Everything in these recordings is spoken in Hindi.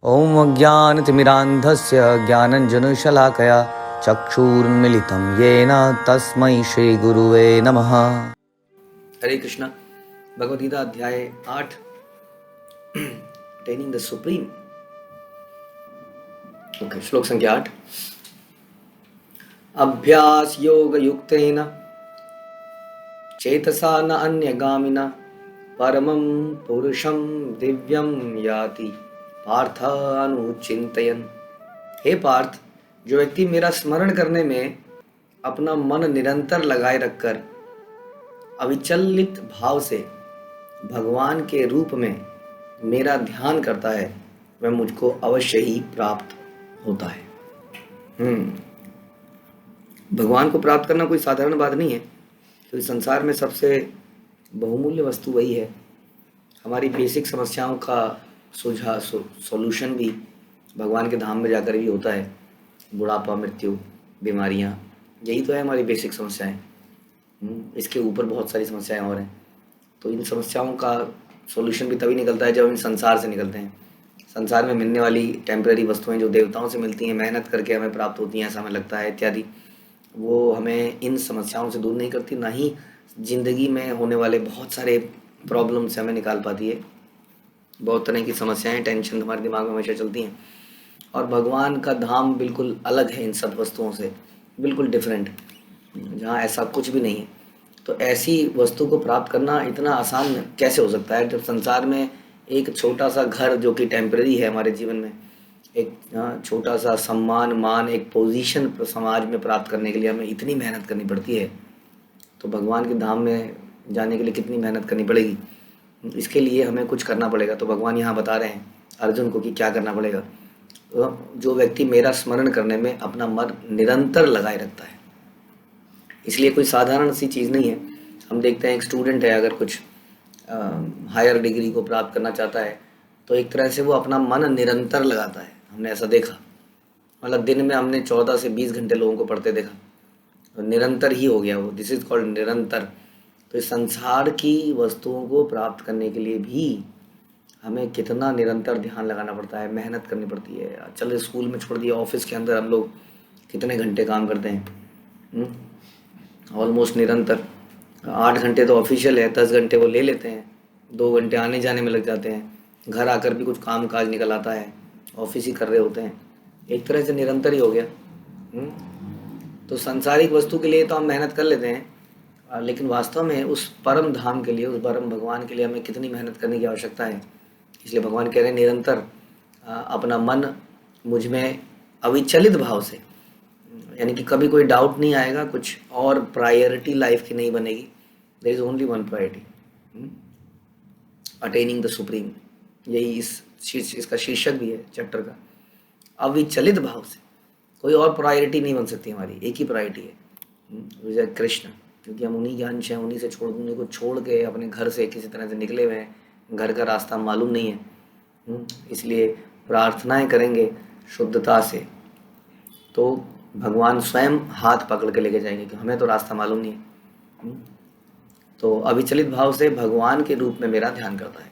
ॐ अज्ञानतिमिरान्धस्य ज्ञानञ्जनशलाकया चक्षुरुन्मिलितं येन तस्मै श्रीगुरुवे नमः। हरे कृष्णा। भगवद गीता अध्याय 8 अटेनिंग द सुप्रीम। ओके, श्लोक संख्या 8। अभ्यास योग युक्तेन चेतसा न अन्यगामिना परमं पुरुषं दिव्यं याति पार्थ अनुचिंतयन्। हे पार्थ, जो व्यक्ति मेरा स्मरण करने में अपना मन निरंतर लगाए रखकर अविचलित भाव से भगवान के रूप में मेरा ध्यान करता है, वह मुझको अवश्य ही प्राप्त होता है। भगवान को प्राप्त करना कोई साधारण बात नहीं है, क्योंकि संसार में सबसे बहुमूल्य वस्तु वही है। हमारी बेसिक समस्याओं का सॉल्यूशन भी भगवान के धाम में जाकर भी होता है। बुढ़ापा, मृत्यु, बीमारियां, यही तो है हमारी बेसिक समस्याएं। इसके ऊपर बहुत सारी समस्याएं और हैं। तो इन समस्याओं का सॉल्यूशन भी तभी निकलता है जब हम संसार से निकलते हैं। संसार में मिलने वाली टेम्पररी वस्तुएं जो देवताओं से मिलती हैं, मेहनत करके हमें प्राप्त होती हैं, ऐसा हमें लगता है इत्यादि, वो हमें इन समस्याओं से दूर नहीं करती, ना ही ज़िंदगी में होने वाले बहुत सारे प्रॉब्लम से हमें निकाल पाती है। बहुत तरह की समस्याएं, टेंशन हमारे दिमाग में हमेशा चलती हैं। और भगवान का धाम बिल्कुल अलग है इन सब वस्तुओं से, बिल्कुल डिफरेंट, जहाँ ऐसा कुछ भी नहीं है। तो ऐसी वस्तु को प्राप्त करना इतना आसान कैसे हो सकता है, जब संसार में एक छोटा सा घर जो कि टेम्पररी है हमारे जीवन में, एक छोटा सा सम्मान, मान, एक पोजीशन समाज में प्राप्त करने के लिए हमें इतनी मेहनत करनी पड़ती है। तो भगवान के धाम में जाने के लिए कितनी मेहनत करनी पड़ेगी, इसके लिए हमें कुछ करना पड़ेगा। तो भगवान यहाँ बता रहे हैं अर्जुन को कि क्या करना पड़ेगा। तो जो व्यक्ति मेरा स्मरण करने में अपना मन निरंतर लगाए रखता है, इसलिए कोई साधारण सी चीज़ नहीं है। हम देखते हैं एक स्टूडेंट है, अगर कुछ हायर डिग्री को प्राप्त करना चाहता है तो एक तरह से वो अपना मन निरंतर लगाता है। हमने ऐसा देखा, मतलब दिन में हमने 14 से 20 घंटे लोगों को पढ़ते देखा, तो निरंतर ही हो गया वो। दिस इज कॉल्ड निरंतर। तो इस संसार की वस्तुओं को प्राप्त करने के लिए भी हमें कितना निरंतर ध्यान लगाना पड़ता है, मेहनत करनी पड़ती है। चलो स्कूल में छोड़ दिया, ऑफिस के अंदर हम लोग कितने घंटे काम करते हैं, ऑलमोस्ट निरंतर। 8 घंटे तो ऑफिशियल है, 10 घंटे वो ले लेते हैं, 2 घंटे आने जाने में लग जाते हैं। घर आकर भी कुछ काम काज निकल आता है, ऑफिस ही कर रहे होते हैं। एक तरह से निरंतर ही हो गया। तो सांसारिक वस्तु के लिए तो हम मेहनत कर लेते हैं, लेकिन वास्तव में उस परम धाम के लिए, उस परम भगवान के लिए हमें कितनी मेहनत करने की आवश्यकता है। इसलिए भगवान कह रहे हैं निरंतर अपना मन मुझ में अविचलित भाव से, यानी कि कभी कोई डाउट नहीं आएगा, कुछ और प्रायोरिटी लाइफ की नहीं बनेगी। There is only one priority, attaining the supreme. यही इसका शीर्षक भी है चैप्टर का, अविचलित भाव से। कोई और प्रायोरिटी नहीं बन सकती हमारी, एक ही प्रायोरिटी है, विजय कृष्ण। क्योंकि हम उन्हीं के अंश हैं, उन्हीं को छोड़ के अपने घर से किसी तरह से निकले हुए हैं, घर का रास्ता मालूम नहीं है। इसलिए प्रार्थनाएं करेंगे शुद्धता से, तो भगवान स्वयं हाथ पकड़ के लेके जाएंगे, कि हमें तो रास्ता मालूम नहीं है। तो अविचलित भाव से भगवान के रूप में मेरा ध्यान करता है।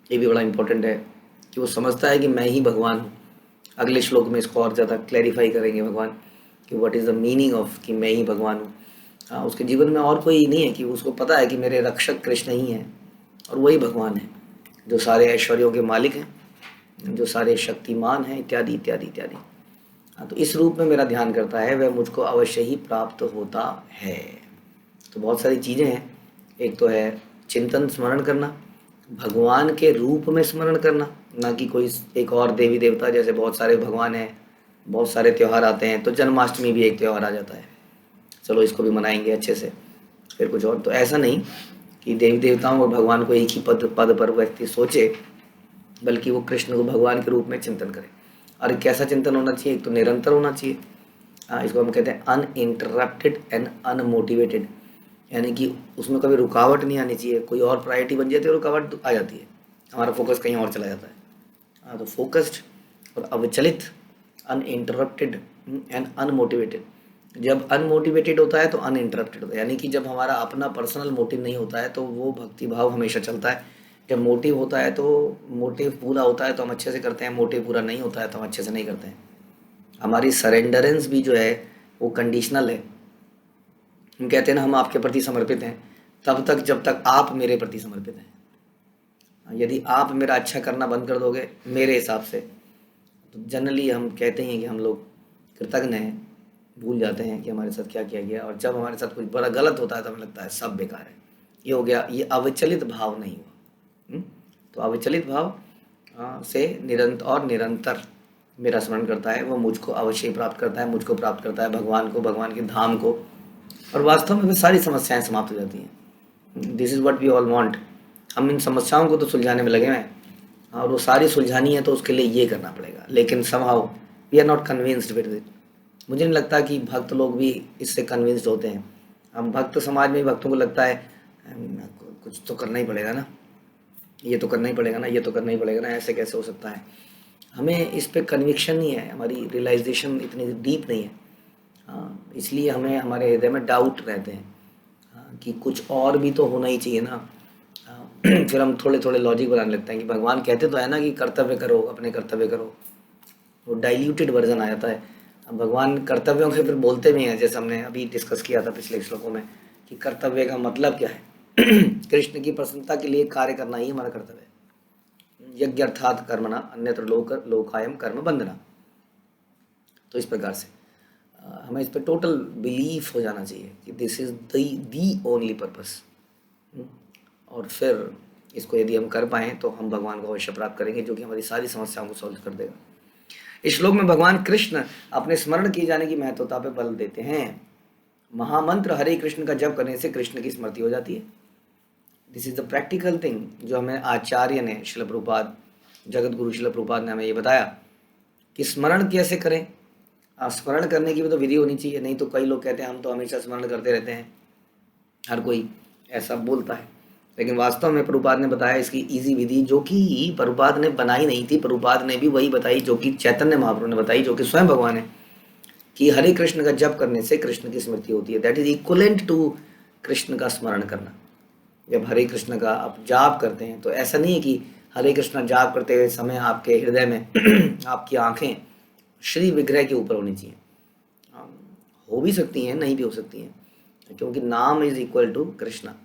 ये भी बड़ा इंपॉर्टेंट है कि वो समझता है कि मैं ही भगवान हूँ। अगले श्लोक में इसको और ज़्यादा क्लैरिफाई करेंगे भगवान कि what is the meaning of कि मैं ही भगवान हूँ। उसके जीवन में और कोई नहीं है, कि उसको पता है कि मेरे रक्षक कृष्ण ही हैं और वही भगवान है, जो सारे ऐश्वर्यों के मालिक हैं, जो सारे शक्तिमान हैं, इत्यादि इत्यादि इत्यादि। तो इस रूप में मेरा ध्यान करता है, वह मुझको अवश्य ही प्राप्त होता है। तो बहुत सारी चीज़ें हैं। एक तो है चिंतन, स्मरण करना, भगवान के रूप में स्मरण करना, ना कि कोई एक और देवी देवता। जैसे बहुत सारे भगवान हैं, बहुत सारे त्यौहार आते हैं, तो जन्माष्टमी भी एक त्यौहार आ जाता है, चलो इसको भी मनाएंगे अच्छे से, फिर कुछ और। तो ऐसा नहीं कि देवी देवताओं और भगवान को एक ही पद पर व्यक्ति सोचे, बल्कि वो कृष्ण को भगवान के रूप में चिंतन करे। और कैसा चिंतन होना चाहिए, एक तो निरंतर होना चाहिए। इसको हम कहते हैं अनइंटरप्टेड एंड अनमोटिवेटेड, यानी कि उसमें कभी रुकावट नहीं आनी चाहिए। कोई और प्रायोरिटी बन जाती है, रुकावट आ जाती है, हमारा फोकस कहीं और चला जाता है। तो फोकस्ड और अविचलित, अनइंटरप्टेड एंड अनमोटिवेटेड। जब अनमोटिवेटेड होता है तो अनइंटरप्टेड होता है, यानी कि जब हमारा अपना पर्सनल मोटिव नहीं होता है तो वो भक्ति भाव हमेशा चलता है, जब मोटिव होता है तो मोटिव पूरा होता है तो हम अच्छे से करते हैं, मोटिव पूरा नहीं होता है तो हम अच्छे से नहीं करते हैं। हमारी सरेंडरेंस भी जो है वो कंडीशनल है। हम कहते हैं ना, हम आपके प्रति समर्पित हैं तब तक जब तक आप मेरे प्रति समर्पित हैं। यदि आप मेरा अच्छा करना बंद कर दोगे मेरे हिसाब से, तो जनरली हम कहते हैं कि हम लोग कृतज्ञ हैं, भूल जाते हैं कि हमारे साथ क्या किया गया, और जब हमारे साथ कुछ बड़ा गलत होता है तो हमें लगता है सब बेकार है। ये हो गया, ये अविचलित भाव नहीं हुआ। तो अविचलित भाव से निरंतर और निरंतर मेरा स्मरण करता है, वो मुझको अवश्य प्राप्त करता है, मुझको प्राप्त करता है भगवान को, भगवान के धाम को, और वास्तव में फिर सारी समस्याएं समाप्त हो जाती हैं। This is what we all want. हम इन समस्याओं को तो सुलझाने में लगे हैं, और वो सारी सुलझानी है तो उसके लिए ये करना पड़ेगा, लेकिन somehow we are not convinced with it. मुझे नहीं लगता कि भक्त लोग भी इससे कन्विंस्ड होते हैं। हम भक्त समाज में भक्तों को लगता है कुछ तो करना ही पड़ेगा ना, ये तो करना ही पड़ेगा ना, ये तो करना ही पड़ेगा ना, ऐसे कैसे हो सकता है। हमें इस पे कन्विक्शन नहीं है, हमारी रियलाइजेशन इतनी डीप नहीं है। इसलिए हमें हमारे हृदय में डाउट रहते हैं कि कुछ और भी तो होना ही चाहिए ना। फिर हम थोड़े थोड़े लॉजिक बनाने लगते हैं कि भगवान कहते तो है ना कि कर्तव्य करो, अपने कर्तव्य करो। वो डाइल्यूटेड वर्जन आ जाता है। अब भगवान कर्तव्यों के फिर बोलते भी हैं, जैसे हमने अभी डिस्कस किया था पिछले श्लोकों में कि कर्तव्य का मतलब क्या है। कृष्ण की प्रसन्नता के लिए कार्य करना ही हमारा कर्तव्य है। यज्ञ अर्थात कर्मणा अन्यत्र लोकायम कर्म बंधना। तो इस प्रकार से हमें इस पर टोटल बिलीफ हो जाना चाहिए कि this is the only purpose. और फिर इसको यदि हम कर पाएँ तो हम भगवान को अवश्य प्राप्त करेंगे, जो कि हमारी सारी समस्याओं को सॉल्व कर देगा। इस श्लोक में भगवान कृष्ण अपने स्मरण किए जाने की महत्वता पर बल देते हैं। महामंत्र हरे कृष्ण का जप करने से कृष्ण की स्मृति हो जाती है। This is the practical thing जो हमें आचार्य ने, श्रील प्रभुपाद, जगत गुरु श्रील प्रभुपाद ने हमें ये बताया कि स्मरण कैसे करें। स्मरण करने की भी तो विधि होनी चाहिए, नहीं तो कई लोग कहते हैं हम तो हमेशा स्मरण करते रहते हैं, हर कोई ऐसा बोलता है। लेकिन वास्तव में प्रभुपाद ने बताया इसकी इजी विधि, जो कि प्रभुपाद ने बनाई नहीं थी, प्रभुपाद ने भी वही बताई जो कि चैतन्य महाप्रभु ने बताई, जो कि स्वयं भगवान है, कि हरे कृष्ण का जप करने से कृष्ण की स्मृति होती है। That is equivalent to Krishna का स्मरण करना। जब हरे कृष्ण का आप जाप करते हैं तो ऐसा नहीं है कि हरे कृष्ण जाप करते हुए समय आपके हृदय में आपकी आंखें श्री विग्रह के ऊपर होनी चाहिए। हो भी सकती हैं, नहीं भी हो सकती हैं, क्योंकि नाम इज इक्वल टू कृष्णा।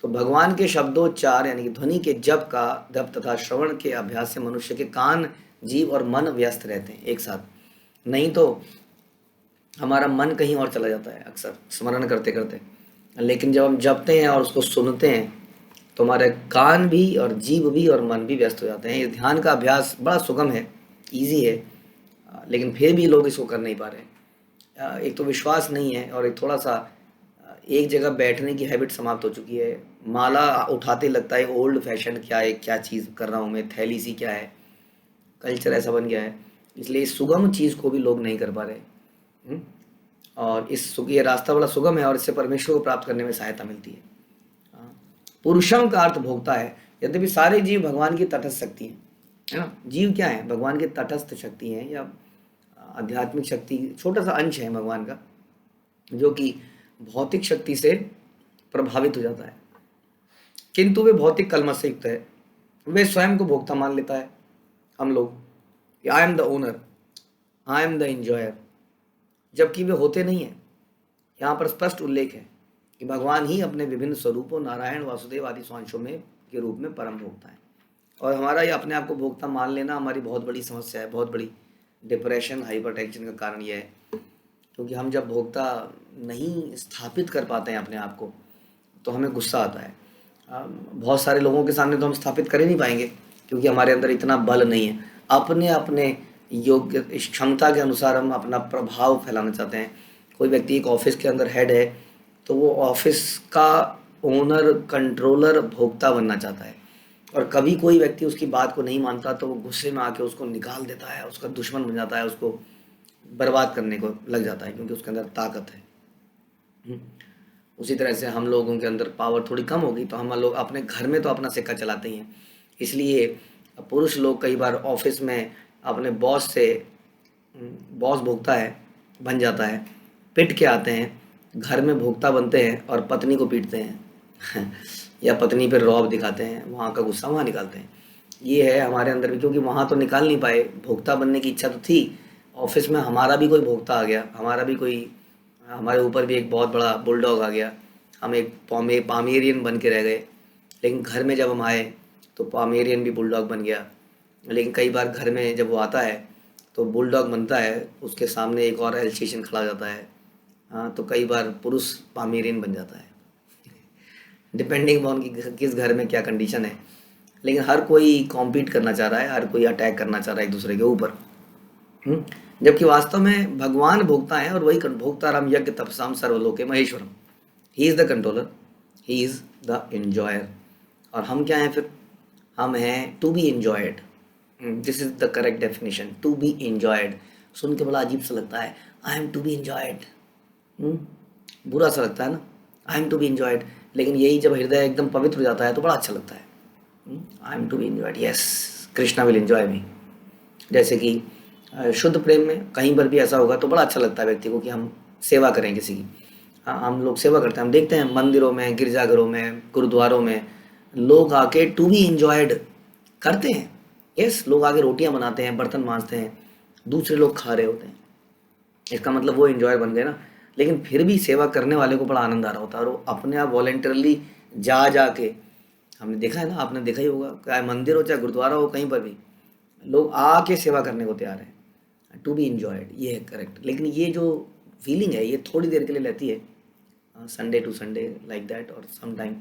तो भगवान के शब्दोच्चार यानी कि ध्वनि के जप का जप तथा श्रवण के अभ्यास से मनुष्य के कान, जीव और मन व्यस्त रहते हैं एक साथ। नहीं तो हमारा मन कहीं और चला जाता है अक्सर स्मरण करते करते। लेकिन जब हम जपते हैं और उसको सुनते हैं तो हमारे कान भी और जीव भी और मन भी व्यस्त हो जाते हैं। इस ध्यान का अभ्यास बड़ा सुगम है, ईजी है, लेकिन फिर भी लोग इसको कर नहीं पा रहे। एक तो विश्वास नहीं है, और एक थोड़ा सा एक जगह बैठने की हैबिट समाप्त हो चुकी है। माला उठाते लगता है ओल्ड फैशन, क्या है, क्या चीज़ कर रहा हूँ मैं, थैली सी क्या है, कल्चर ऐसा बन गया है। इसलिए इस सुगम चीज़ को भी लोग नहीं कर पा रहे। और ये रास्ता बड़ा सुगम है और इससे परमेश्वर को प्राप्त करने में सहायता मिलती है। पुरुषम का अर्थ भोगता है। यद्यपि सारे जीव भगवान की तटस्थ शक्ति है ना। जीव क्या है? भगवान की तटस्थ शक्ति है, या आध्यात्मिक शक्ति, छोटा सा अंश है भगवान का, जो कि भौतिक शक्ति से प्रभावित हो जाता है, किंतु वे भौतिक कलमश से युक्त है। वे स्वयं को भोक्ता मान लेता है। हम लोग I am the owner, I am the enjoyer, जबकि वे होते नहीं हैं। यहाँ पर स्पष्ट उल्लेख है कि भगवान ही अपने विभिन्न स्वरूपों नारायण, वासुदेव आदि स्वांशों में के रूप में परम भोक्ता है। और हमारा ये अपने आप को भोक्ता मान लेना हमारी बहुत बड़ी समस्या है, बहुत बड़ी डिप्रेशन, हाइपरटेंशन का कारण यह है। क्योंकि हम जब भोक्ता नहीं स्थापित कर पाते हैं अपने आप को तो हमें गुस्सा आता है। बहुत सारे लोगों के सामने तो हम स्थापित कर ही नहीं पाएंगे, क्योंकि हमारे अंदर इतना बल नहीं है। अपने अपने योग्य क्षमता के अनुसार हम अपना प्रभाव फैलाना चाहते हैं। कोई व्यक्ति एक ऑफिस के अंदर हेड है तो वो ऑफिस का ओनर, कंट्रोलर, भोक्ता बनना चाहता है, और कभी कोई व्यक्ति उसकी बात को नहीं मानता तो वो गुस्से में आके उसको निकाल देता है, उसका दुश्मन बन जाता है, उसको बर्बाद करने को लग जाता है, क्योंकि उसके अंदर ताकत है। उसी तरह से हम लोगों के अंदर पावर थोड़ी कम होगी तो हम लोग अपने घर में तो अपना सिक्का चलाते ही हैं। इसलिए पुरुष लोग कई बार ऑफिस में अपने बॉस से, बॉस भोक्ता है बन जाता है, पिट के आते हैं, घर में भोक्ता बनते हैं और पत्नी को पीटते हैं। या पत्नी पर रौब दिखाते हैं, वहाँ का गुस्सा वहाँ निकालते हैं। ये है हमारे अंदर भी, क्योंकि वहाँ तो निकाल नहीं पाए, भोक्ता बनने की इच्छा तो थी। ऑफिस में हमारा भी कोई भोक्ता आ गया, हमारा भी कोई, हमारे ऊपर भी एक बहुत बड़ा बुलडॉग आ गया, हम एक पामेरियन बन के रह गए। लेकिन घर में जब हम आए तो पामेरियन भी बुलडॉग बन गया। लेकिन कई बार घर में जब वो आता है तो बुलडॉग बनता है, उसके सामने एक और एल्सेशियन खड़ा हो जाता है। हाँ, तो कई बार पुरुष पामेरियन बन जाता है, डिपेंडिंग ऑन कि किस घर में क्या कंडीशन है। लेकिन हर कोई कॉम्पीट करना चाह रहा है, हर कोई अटैक करना चाह रहा है एक दूसरे के ऊपर। हम्म? जबकि वास्तव में भगवान भोक्ता है, और वही भोक्ताराम यज्ञ तपसाम सर्वलोके महेश्वरम। He is the controller, he is the enjoyer. और हम क्या हैं फिर? हम हैं to be enjoyed. This is the correct definition, to be enjoyed. सुन के बड़ा अजीब सा लगता है, I am to be enjoyed. बुरा सा लगता है ना, I am to be enjoyed. लेकिन यही जब हृदय एकदम पवित्र हो जाता है तो बड़ा अच्छा लगता है। I am to be enjoyed, yes, Krishna will enjoy me. जैसे कि शुद्ध प्रेम में कहीं पर भी ऐसा होगा तो बड़ा अच्छा लगता है व्यक्ति को कि हम सेवा करें किसी की। हाँ, हम लोग सेवा करते हैं, हम देखते हैं मंदिरों में, गिरजाघरों में, गुरुद्वारों में लोग आके टू बी इंजॉयड करते हैं। यस, लोग आके रोटियां बनाते हैं, बर्तन मांजते हैं, दूसरे लोग खा रहे होते हैं, इसका मतलब वो इंजॉय बन गए ना। लेकिन फिर भी सेवा करने वाले को बड़ा आनंद आ रहा होता है, और वो अपने आप वॉलेंटरली जा के, हमने देखा है ना, आपने देखा ही होगा, चाहे मंदिर हो चाहे गुरुद्वारा हो, कहीं पर भी लोग आके सेवा करने को तैयार हैं। टू बी इंजॉयड, ये है करेक्ट। लेकिन ये जो फीलिंग है ये थोड़ी देर के लिए रहती है, Sunday to Sunday like that, और सम टाइम।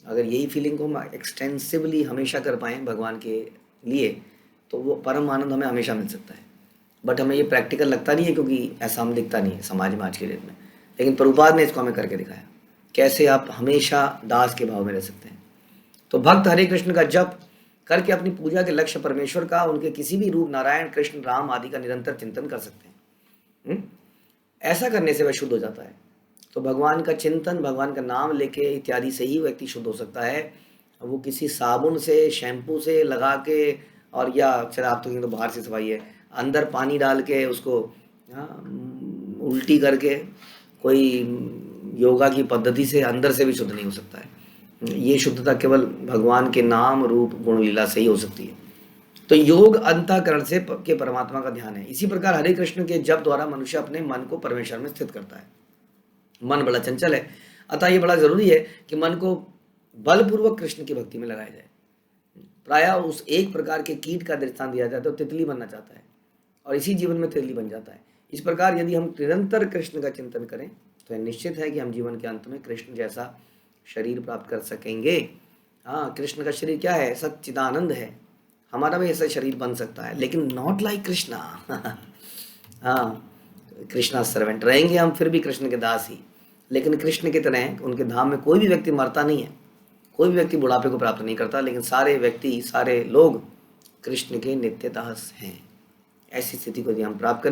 अगर यही फीलिंग को हम एक्सटेंसिवली हमेशा कर पाएँ भगवान के लिए, तो वो परम आनंद हमें हमेशा मिल सकता है। बट हमें ये प्रैक्टिकल लगता नहीं है, क्योंकि ऐसा हम दिखता नहीं है समाज में आज के डेट में। लेकिन प्रभुपाद ने इसको हमें करके दिखाया, कैसे आप हमेशा दास के भाव में रह सकते हैं। तो भक्त हरे कृष्ण का जप करके अपनी पूजा के लक्ष्य परमेश्वर का, उनके किसी भी रूप, नारायण, कृष्ण, राम आदि का निरंतर चिंतन कर सकते हैं। ऐसा करने से वह शुद्ध हो जाता है। तो भगवान का चिंतन, भगवान का नाम लेके इत्यादि से ही व्यक्ति शुद्ध हो सकता है। वो किसी साबुन से, शैम्पू से लगा के, और या चलो आप तो बाहर से सफाई है, अंदर पानी डाल के उसको, हाँ, उल्टी करके, कोई योगा की पद्धति से अंदर से भी शुद्ध नहीं हो सकता है। ये शुद्धता केवल भगवान के नाम रूप गुण लीला से ही हो सकती है। तो योग अंतःकरण से के परमात्मा का ध्यान है। इसी प्रकार हरे कृष्ण के जप द्वारा मनुष्य अपने मन को परमेश्वर में स्थित करता है। मन बड़ा चंचल है, अतः ये बड़ा जरूरी है कि मन को बलपूर्वक कृष्ण की भक्ति में लगाया जाए। प्रायः उस एक प्रकार के कीट का दृष्टांत दिया जाता है, तो तितली बनना चाहता है और इसी जीवन में तितली बन जाता है। इस प्रकार यदि हम निरंतर कृष्ण का चिंतन करें तो निश्चित है कि हम जीवन के अंत में कृष्ण जैसा शरीर प्राप्त कर सकेंगे। हाँ, कृष्ण का शरीर क्या है? सच्चिदानंद है। हमारा भी ऐसा शरीर बन सकता है, लेकिन नॉट लाइक कृष्णा। हाँ, कृष्णा सर्वेंट रहेंगे हम, फिर भी कृष्ण के दास ही। लेकिन कृष्ण की तरह उनके धाम में कोई भी व्यक्ति मरता नहीं है, कोई भी व्यक्ति बुढ़ापे को प्राप्त नहीं करता, लेकिन सारे व्यक्ति, सारे लोग कृष्ण के नित्य दास हैं। ऐसी स्थिति को यदि हम प्राप्त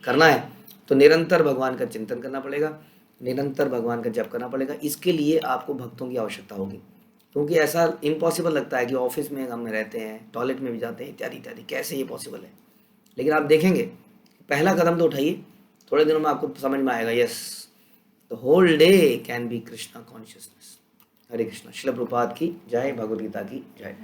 करना है तो निरंतर भगवान का चिंतन करना पड़ेगा, निरंतर भगवान का जप करना पड़ेगा। इसके लिए आपको भक्तों की आवश्यकता होगी, क्योंकि ऐसा इम्पॉसिबल लगता है कि ऑफिस में हम रहते हैं, टॉयलेट में भी जाते हैं, इत्यादि इत्यादि, कैसे ये पॉसिबल है। लेकिन आप देखेंगे, पहला कदम तो उठाइए, थोड़े दिनों में आपको समझ में आएगा, yes, the whole day can be Krishna consciousness. Hare Krishna. Srila Prabhupada की जय, भगवद गीता की जय।